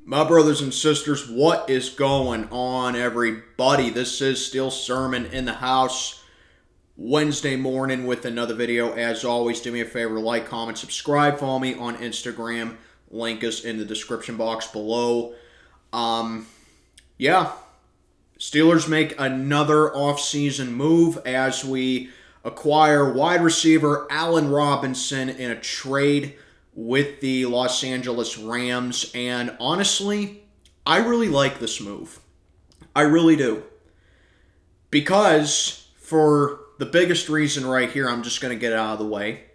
My brothers and sisters, what is going on, everybody? This is Steel Sermon in the house Wednesday morning with another video. As always, do me a favor, like, comment, subscribe, follow me on Instagram. Link is in the description box below. Steelers make another offseason move as we acquire wide receiver Allen Robinson in a trade with the Los Angeles Rams. And honestly, I really like this move. I really do. Because for the biggest reason right here, I'm just going to get it out of the way.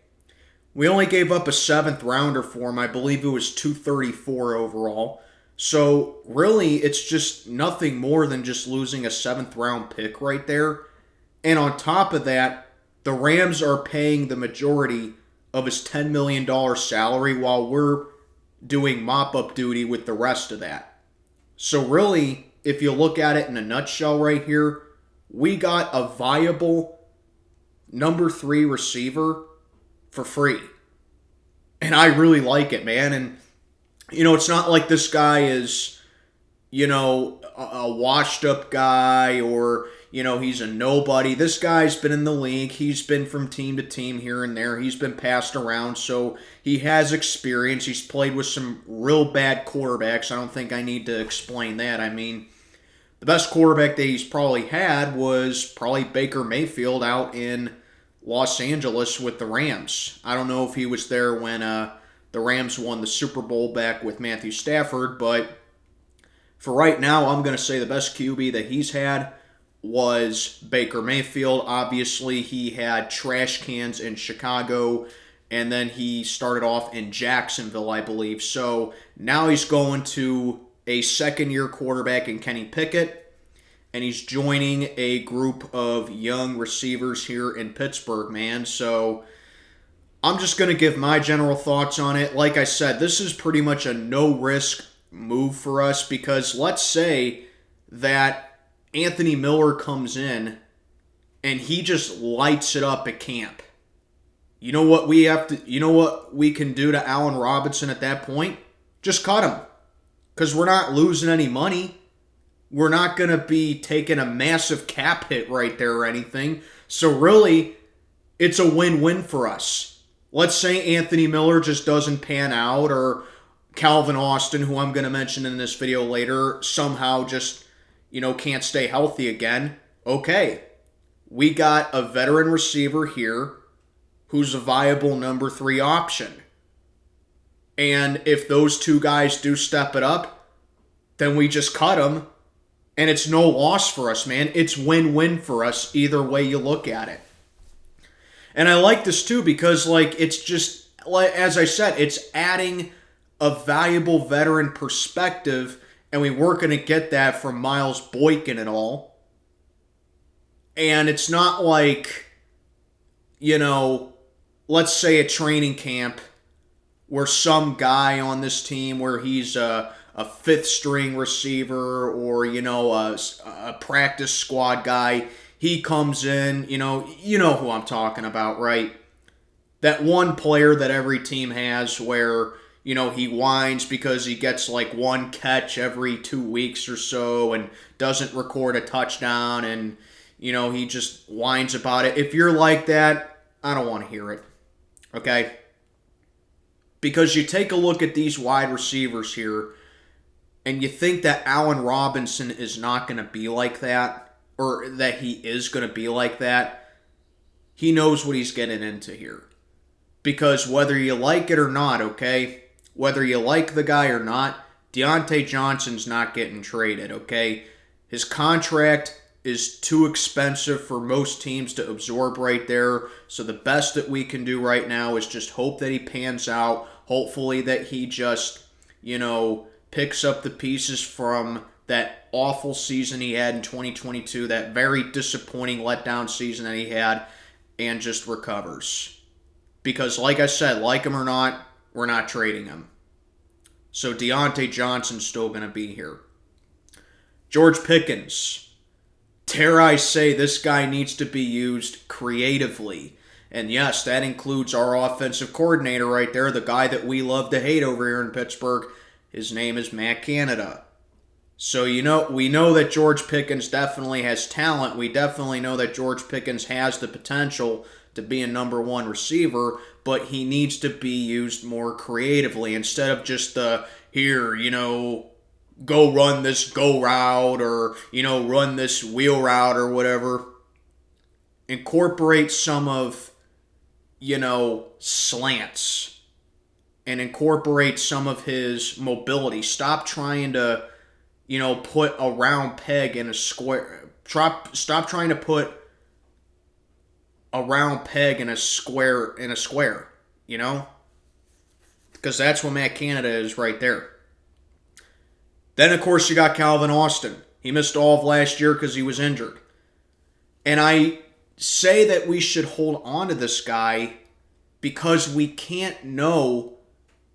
We only gave up a 7th rounder for him. I believe it was 234 overall. So really, it's just nothing more than just losing a 7th round pick right there. And on top of that, the Rams are paying the majority of his $10 million salary while we're doing mop-up duty with the rest of that. So really, if you look at it in a nutshell right here, we got a viable number 3 receiver for free. And I really like it, man. And, it's not like this guy is, a washed-up guy or, he's a nobody. This guy's been in the league. He's been from team to team here and there. He's been passed around, so he has experience. He's played with some real bad quarterbacks. I don't think I need to explain that. I mean, the best quarterback that he's probably had was probably Baker Mayfield out in Los Angeles with the Rams. I don't know if he was there when the Rams won the Super Bowl back with Matthew Stafford, but for right now, I'm going to say the best QB that he's had was Baker Mayfield. Obviously, he had trash cans in Chicago, and then he started off in Jacksonville, I believe. So now he's going to a second-year quarterback in Kenny Pickett, and he's joining a group of young receivers here in Pittsburgh, man. So I'm just going to give my general thoughts on it. Like I said, this is pretty much a no-risk move for us because let's say that Anthony Miller comes in and he just lights it up at camp. You know what we can do to Allen Robinson at that point? Just cut him. Because we're not losing any money. We're not going to be taking a massive cap hit right there or anything. So really, it's a win-win for us. Let's say Anthony Miller just doesn't pan out, or Calvin Austin, who I'm going to mention in this video later, somehow just can't stay healthy again. Okay, we got a veteran receiver here who's a viable number 3 option. And if those two guys do step it up, then we just cut them. And it's no loss for us, man. It's win-win for us either way you look at it. And I like this too because, it's just, as I said, it's adding a valuable veteran perspective. And we weren't going to get that from Miles Boykin at all. And it's not like, let's say a training camp where some guy on this team where he's a 5th string receiver or, a practice squad guy, he comes in, you know who I'm talking about, right? That one player that every team has where he whines because he gets one catch every 2 weeks or so and doesn't record a touchdown and, he just whines about it. If you're like that, I don't want to hear it. Okay? Because you take a look at these wide receivers here and you think that Allen Robinson is not going to be like that or that he is going to be like that. He knows what he's getting into here. Because whether you like it or not, okay? Whether you like the guy or not, Deontay Johnson's not getting traded, okay? His contract is too expensive for most teams to absorb right there. So the best that we can do right now is just hope that he pans out. Hopefully that he just, picks up the pieces from that awful season he had in 2022, that very disappointing letdown season that he had, and just recovers. Because like I said, like him or not, we're not trading him. So Deontay Johnson's still going to be here. George Pickens. Dare I say this guy needs to be used creatively. And yes, that includes our offensive coordinator right there, the guy that we love to hate over here in Pittsburgh, His name is Matt Canada. So, we know that George Pickens definitely has talent. We definitely know that George Pickens has the potential to be a number one receiver, but he needs to be used more creatively instead of just go run this go route or, run this wheel route or whatever. Incorporate some of, slants and incorporate some of his mobility. Stop trying to, put a round peg in a square. Stop trying to put a round peg in a square, Because that's what Matt Canada is right there. Then, of course, you got Calvin Austin. He missed all of last year because he was injured. And I say that we should hold on to this guy because we can't know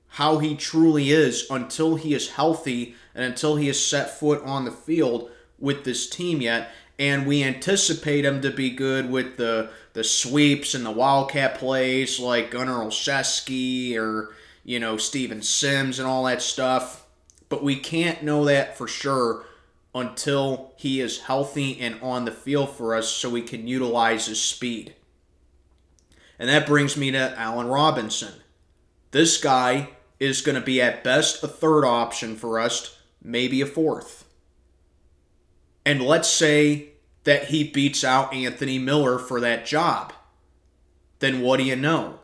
how he truly is until he is healthy and until he has set foot on the field with this team yet. And we anticipate him to be good with the sweeps and the wildcat plays like Gunnar Olszewski or, Steven Sims and all that stuff. But we can't know that for sure until he is healthy and on the field for us so we can utilize his speed. And that brings me to Allen Robinson. This guy is going to be at best a third option for us, maybe a fourth. And let's say that he beats out Anthony Miller for that job. Then what do you know?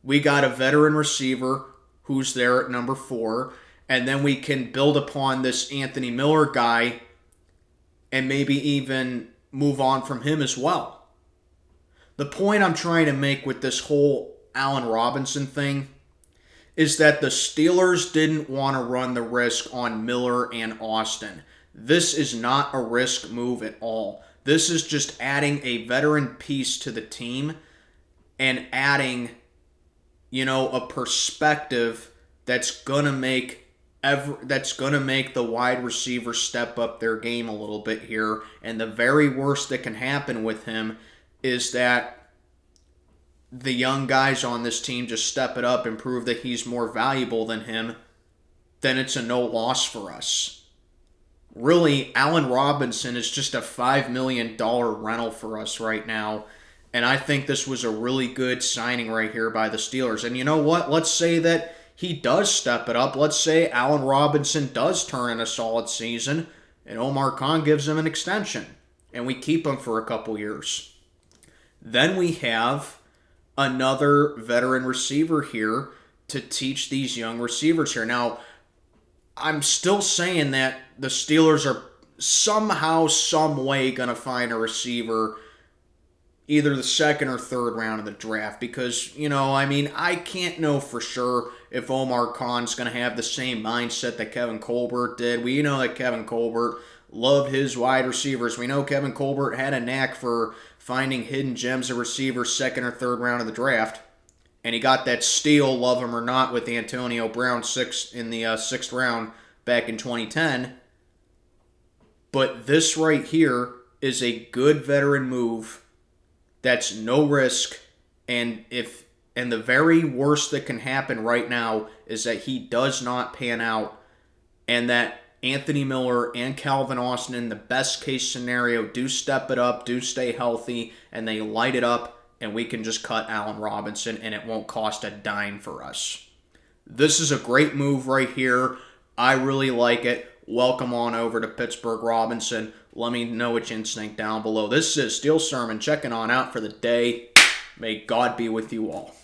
We got a veteran receiver who's there at number 4, and then we can build upon this Anthony Miller guy and maybe even move on from him as well. The point I'm trying to make with this whole Allen Robinson thing is that the Steelers didn't want to run the risk on Miller and Austin. This is not a risk move at all. This is just adding a veteran piece to the team and adding, a perspective that's gonna make the wide receiver step up their game a little bit here. And the very worst that can happen with him is that the young guys on this team just step it up and prove that he's more valuable than him. Then it's a no loss for us. Really, Allen Robinson is just a $5 million rental for us right now. And I think this was a really good signing right here by the Steelers. And you know what? Let's say that he does step it up. Let's say Allen Robinson does turn in a solid season and Omar Khan gives him an extension and we keep him for a couple years. Then we have another veteran receiver here to teach these young receivers here. Now, I'm still saying that the Steelers are somehow, some way going to find a receiver either the second or third round of the draft because, I can't know for sure if Omar Khan's going to have the same mindset that Kevin Colbert did. We know that Kevin Colbert loved his wide receivers. We know Kevin Colbert had a knack for finding hidden gems of receivers second or third round of the draft. And he got that steal, love him or not, with Antonio Brown in the 6th round back in 2010. But this right here is a good veteran move that's no risk, and the very worst that can happen right now is that he does not pan out, and that Anthony Miller and Calvin Austin, in the best case scenario, do step it up, do stay healthy, and they light it up, and we can just cut Allen Robinson, and it won't cost a dime for us. This is a great move right here. I really like it. Welcome on over to Pittsburgh Robinson. Let me know what you instinct down below. This is Steel Sermon checking on out for the day. May God be with you all.